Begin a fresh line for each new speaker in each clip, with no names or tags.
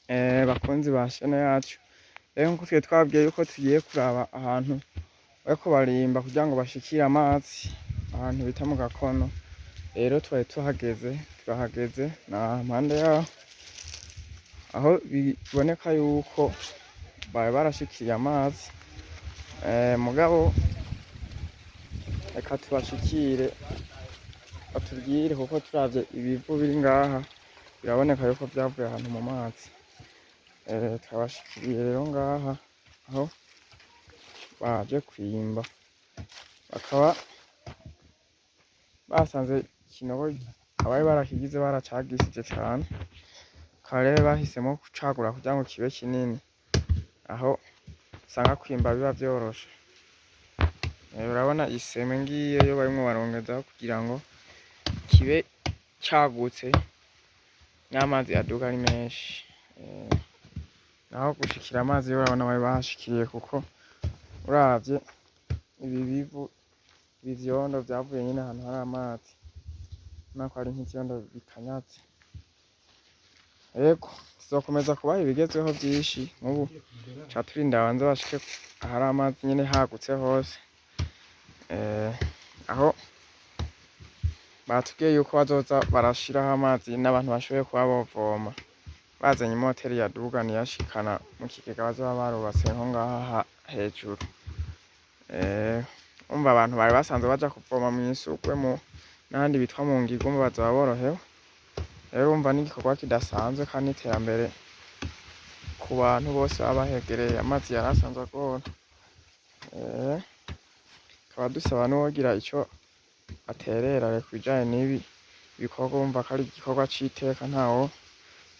bakunzi ba shene yacu, rero nkuko twe twabwiye yuko tugiye kuraba ahantu bariko barimba kugira ngo bashikire amazi, ahantu bita mu Gakono. Rero twari turahageze na mpande yaho, aho biboneka yuko bari barashikiriye amazi, mugabo reka tubashikire batubwire, kuko turavye ibivu biri ngaha biraboneka yuko vyavuye ahantu mu mazi. Twabashikiriye rero ngaha aho baje kwimba, bakaba basanze ikinogo abari barakigize baracagishije cane, bakaba rero bahisemwo kucagura kugira ngo kibe kinini, aho usanga kwimba biba vyoroshe. Urabona iseme ngiyo barimwo barongezaho kugira ngo kibe cagutse, n'amazi aduga ari menshi. Naho gushikira amazi yo urabona bari bahashikiriye, kuko uravye ibi bivu, ibi vyondo vyavuye nyene ahantu hari amazi, urabona ko ari nk'ivyondo bikanyaze. Yego tuzokomeza kubaha ibigezweho vyinshi, nk'ubu ca turinda babanze bashike ahari amazi nyene hagutse hose, aho batubwiye yuko bazoza barashiraho amazi n'abantu bashoboye kuba bovoma, bazanye imoteri yadugana iyashikana mu kigega bazoba barubatse nko ngaha hejuru. Urumva abantu bari basanzwe baja kuvoma mw'isugwe n'ahandi bitwa mu Ngiguma bazoba borohewe. Rero urumva n'igikorwa kidasanzwe kandi n'iterambere ku bantu bose baba bahegereye, amazi yari asanzwe agora. Tukaba dusaba n'uwogira ico aterera ku bijanye n'ibi bikorwa, urumva ko ari igikorwa c'iteka,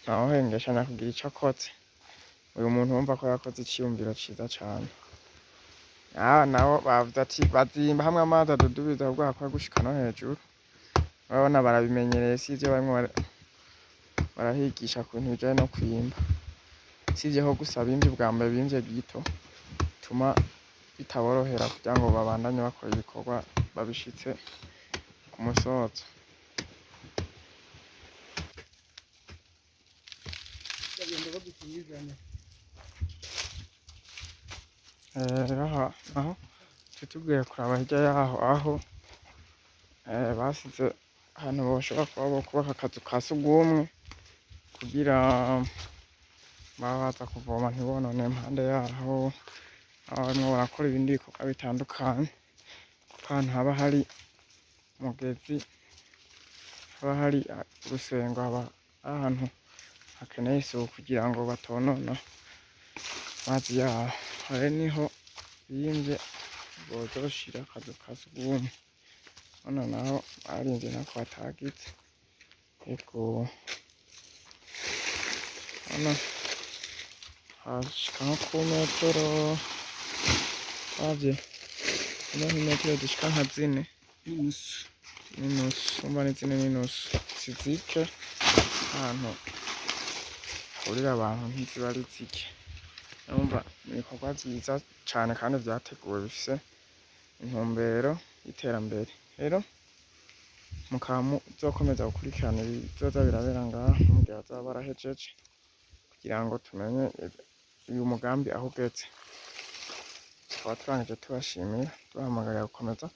ntawohengeshanya kugira ico akoze. Uyu muntu urumva ko yakoze iciyumviro ciza cane. Nabo bavuze ati bazimba hamwe amazi adudubiza ahubwo hakwiye gushika no hejuru. Urabona barabimenyereye, sivyo barimwo barahigisha ku bintu bijanye no kwimba. Usivye ko gusa bimvye ubwa mbere, bimvye gito, bituma bitaborohera kugira ngo babandanye bakora ibikorwa babishitse ku musozo. Rero aho tugiye kuraba hirya yaho, aho basize ahantu boshobora kuba bokubaka akazu ka sugumwe, kugira baba baza kuvoma ntibonone impande yaho, aho barimwo barakora ibindi bikorwa bitandukanye, kuko ahantu haba hari umugezi, haba hari urusengo, haba ari ahantu hakeneye isuku kugira ngo batonona amazi yaho. Aho niho bimvye bozoshira akazu ka sugumwe, hano naho barimvye ntako hatagize. Ego hano hashika nko ku metero, uravye nk'imetero zishika nka 4 n'inusu, urumva ni 4 n'inusu, si zike. Ahantu hahurira abantu ntiziba ari zike. Urumva ni ibikorwa vyiza cane kandi vyateguwe, bifise intumbero y'iterambere. Rero mukaba muzokomeza gukurikirana ibizoza birabera ngaha mu gihe bazoba barahejeje, kugira ngo tumenye uyu mugambi aho ugeze. Tukaba turangije tubashimira, tubahamagarira gukomeza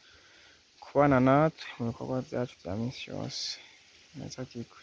kubana natwe mu bikorwa vyacu vya misi yose. Neza gigwe.